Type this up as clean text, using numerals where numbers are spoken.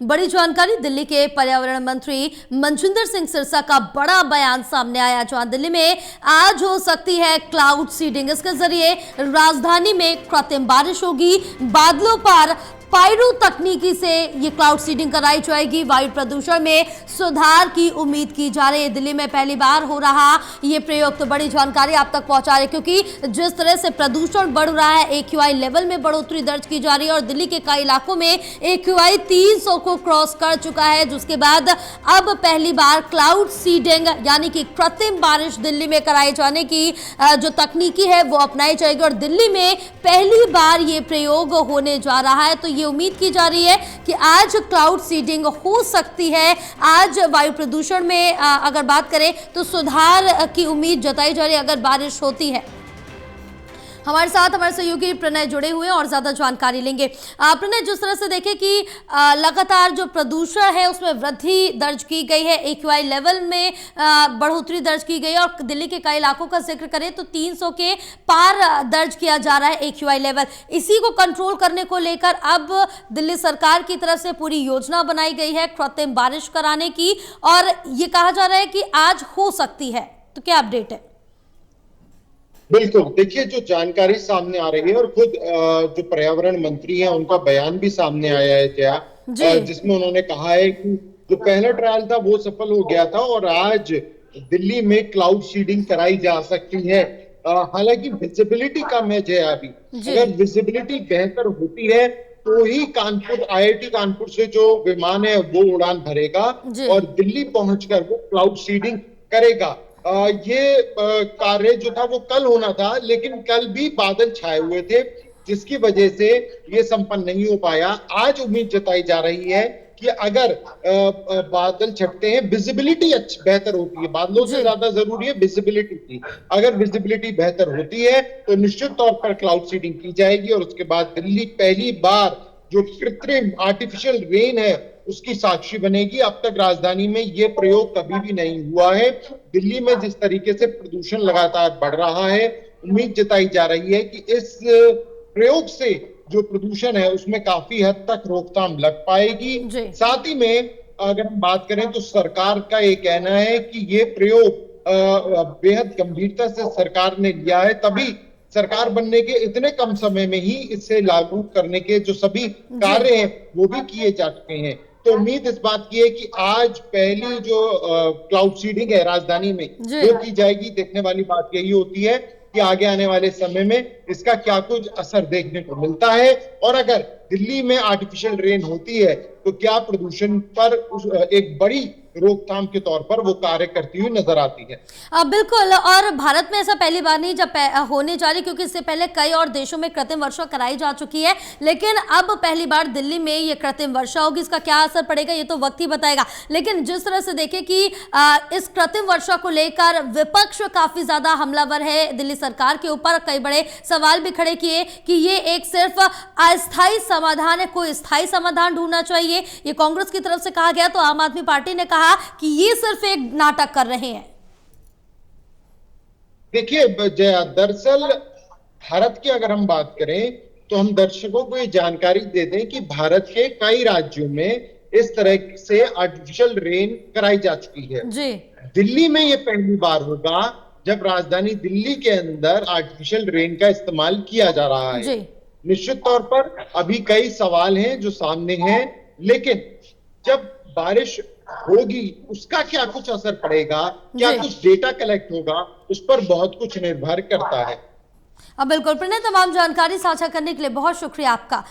बड़ी जानकारी दिल्ली के पर्यावरण मंत्री मनजिंदर सिंह सिरसा का बड़ा बयान सामने आया, जहां दिल्ली में आज हो सकती है क्लाउड सीडिंग। इसके जरिए राजधानी में कृत्रिम बारिश होगी, बादलों पर पायरो तकनीकी से ये क्लाउड सीडिंग कराई जाएगी। वायु प्रदूषण में सुधार की उम्मीद की जा रही है। दिल्ली में पहली बार हो रहा ये प्रयोग, तो बड़ी जानकारी आप तक पहुंचा रहे, क्योंकि जिस तरह से प्रदूषण बढ़ रहा है, AQI लेवल में बढ़ोतरी दर्ज की जा रही है और दिल्ली के कई इलाकों में AQI 300 को क्रॉस कर चुका है, जिसके बाद अब पहली बार क्लाउड सीडिंग यानी कि कृत्रिम बारिश दिल्ली में कराए जाने की जो तकनीकी है वो अपनाई जाएगी और दिल्ली में पहली बार ये प्रयोग होने जा रहा है। तो ये उम्मीद की जा रही है कि आज क्लाउड सीडिंग हो सकती है। आज वायु प्रदूषण में अगर बात करें तो सुधार की उम्मीद जताई जा रही है अगर बारिश होती है। हमारे साथ हमारे सहयोगी प्रणय जुड़े हुए हैं और ज्यादा जानकारी लेंगे। प्रणय, जिस तरह से देखें कि लगातार जो प्रदूषण है उसमें वृद्धि दर्ज की गई है, AQI लेवल में बढ़ोतरी दर्ज की गई है और दिल्ली के कई इलाकों का जिक्र करें तो 300 के पार दर्ज किया जा रहा है AQI लेवल। इसी को कंट्रोल करने को लेकर अब दिल्ली सरकार की तरफ से पूरी योजना बनाई गई है कृत्रिम बारिश कराने की, और ये कहा जा रहा है कि आज हो सकती है। तो क्या अपडेट है? बिल्कुल, देखिए जो जानकारी सामने आ रही है और खुद जो पर्यावरण मंत्री हैं उनका बयान भी सामने आया है जिसमें उन्होंने कहा है कि जो पहला ट्रायल था वो सफल हो गया था और आज दिल्ली में क्लाउड सीडिंग कराई जा सकती है। हालांकि विजिबिलिटी कम है अभी। अगर विजिबिलिटी बेहतर होती है तो ही कानपुर, IIT कानपुर से जो विमान है वो उड़ान भरेगा और दिल्ली पहुंचकर वो क्लाउड सीडिंग करेगा। ये कार्य जो था वो कल होना था, लेकिन कल भी बादल छाए हुए थे जिसकी वजह से ये संपन्न नहीं हो पाया। आज उम्मीद जताई जा रही है कि अगर बादल छटते हैं, विजिबिलिटी बेहतर होती है, बादलों से ज्यादा जरूरी है विजिबिलिटी की। अगर विजिबिलिटी बेहतर होती है तो निश्चित तौर पर क्लाउड सीडिंग की जाएगी और उसके बाद दिल्ली पहली बार जो कृत्रिम आर्टिफिशियल रेन है उसकी साक्षी बनेगी। अब तक राजधानी में यह प्रयोग कभी भी नहीं हुआ है। दिल्ली में जिस तरीके से प्रदूषण लगातार बढ़ रहा है, उम्मीद जताई जा रही है कि इस प्रयोग से जो प्रदूषण है उसमें काफी हद तक रोकथाम लग पाएगी। साथ ही में अगर हम बात करें तो सरकार का ये कहना है कि ये प्रयोग बेहद गंभीरता से सरकार ने लिया है, तभी सरकार बनने के इतने कम समय में ही इसे लागू करने के जो सभी कार्य हैं वो भी किए जा चुके हैं। तो उम्मीद इस बात की है कि आज पहली जो क्लाउड सीडिंग है राजधानी में वो की जाएगी। देखने वाली बात यही होती है कि आगे आने वाले समय में इसका क्या कुछ असर देखने को मिलता है और अगर दिल्ली में आर्टिफिशियल रेन होती है तो क्या प्रदूषण पर एक बड़ी रोकथाम के तौर पर वो कार्य करती हुई नजर आती है। बिल्कुल, और भारत में ऐसा पहली बार नहीं जब होने जा रही, क्योंकि इससे पहले कई और देशों में कृत्रिम वर्षा कराई जा चुकी है, लेकिन अब पहली बार दिल्ली में ये कृत्रिम वर्षा होगी। इसका क्या असर पड़ेगा ये तो वक्त ही बताएगा, लेकिन जिस तरह से देखें कि इस कृत्रिम वर्षा को लेकर विपक्ष काफी ज्यादा हमलावर है दिल्ली सरकार के ऊपर। कई बड़े सवाल भी खड़े किए कि ये एक सिर्फ अस्थायी समाधान है, कोई स्थायी समाधान ढूंढना चाहिए, ये कांग्रेस की तरफ से कहा गया। तो आम आदमी पार्टी ने कहा कि ये सिर्फ एक नाटक कर रहे हैं। देखिए दरअसल भारत की अगर हम बात करें तो हम दर्शकों को ये जानकारी दे दें कि भारत के कई राज्यों में इस तरह से आर्टिफिशियल रेन कराई जा चुकी है। दिल्ली में ये पहली बार होगा जब राजधानी दिल्ली के अंदर आर्टिफिशियल रेन का इस्तेमाल किया जा रहा है। निश्चित तौर पर अभी कई सवाल हैं जो सामने हैं, लेकिन जब बारिश होगी उसका क्या कुछ असर पड़ेगा, क्या कुछ डेटा कलेक्ट होगा, उस पर बहुत कुछ निर्भर करता है। बिल्कुल प्रणय, तमाम जानकारी साझा करने के लिए बहुत शुक्रिया आपका।